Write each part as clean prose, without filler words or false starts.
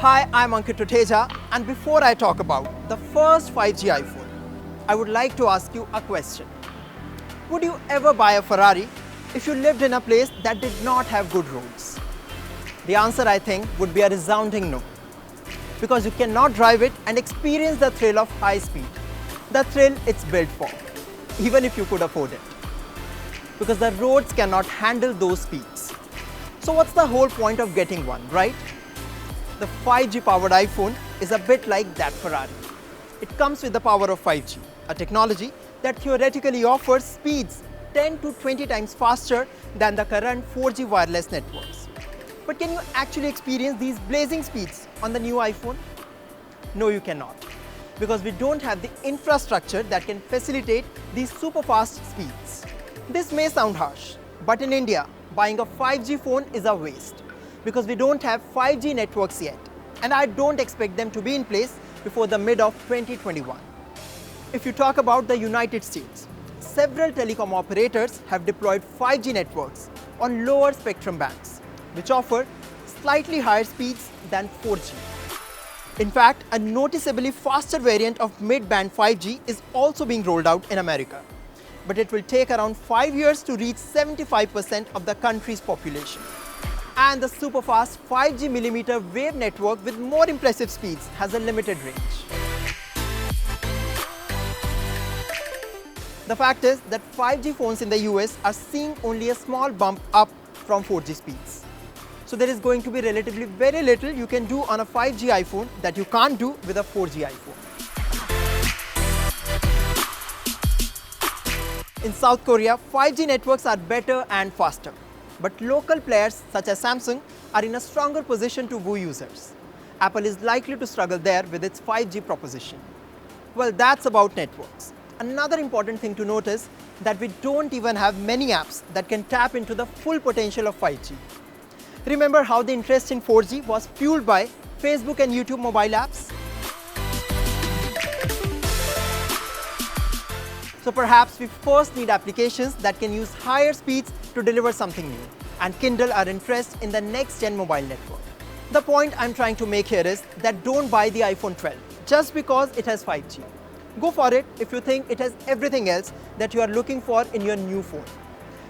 Hi, I'm Ankit Tuteja, and before I talk about the first 5G iPhone, I would like to ask you a question. Would you ever buy a Ferrari if you lived in a place that did not have good roads? The answer, I think, would be a resounding no. Because you cannot drive it and experience the thrill of high speed. The thrill it's built for, even if you could afford it. Because the roads cannot handle those speeds. So what's the whole point of getting one, right? The 5G powered iPhone is a bit like that Ferrari. It comes with the power of 5G, a technology that theoretically offers speeds 10 to 20 times faster than the current 4G wireless networks. But can you actually experience these blazing speeds on the new iPhone? No, you cannot, because we don't have the infrastructure that can facilitate these super fast speeds. This may sound harsh, but in India, buying a 5G phone is a waste, because we don't have 5G networks yet, and I don't expect them to be in place before the mid of 2021. If you talk about the United States, several telecom operators have deployed 5G networks on lower spectrum bands, which offer slightly higher speeds than 4G. In fact, a noticeably faster variant of mid-band 5G is also being rolled out in America, but it will take around 5 years to reach 75% of the country's population. And the super fast 5G millimeter wave network with more impressive speeds has a limited range. The fact is that 5G phones in the US are seeing only a small bump up from 4G speeds. So there is going to be relatively very little you can do on a 5G iPhone that you can't do with a 4G iPhone. In South Korea, 5G networks are better and faster. But local players such as Samsung are in a stronger position to woo users. Apple is likely to struggle there with its 5G proposition. Well, that's about networks. Another important thing to note is that we don't even have many apps that can tap into the full potential of 5G. Remember how the interest in 4G was fueled by Facebook and YouTube mobile apps? So perhaps we first need applications that can use higher speeds to deliver something new and kindle our interest in the next-gen mobile network. The point I'm trying to make here is that don't buy the iPhone 12 just because it has 5G. Go for it if you think it has everything else that you are looking for in your new phone.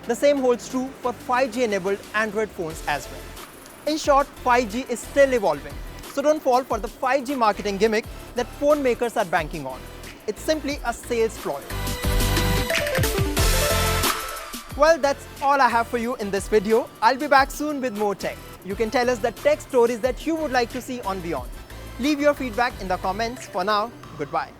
The same holds true for 5G-enabled Android phones as well. In short, 5G is still evolving, so don't fall for the 5G marketing gimmick that phone makers are banking on. It's simply a sales ploy. Well, that's all I have for you in this video. I'll be back soon with more tech. You can tell us the tech stories that you would like to see on Beyond. Leave your feedback in the comments. For now, goodbye.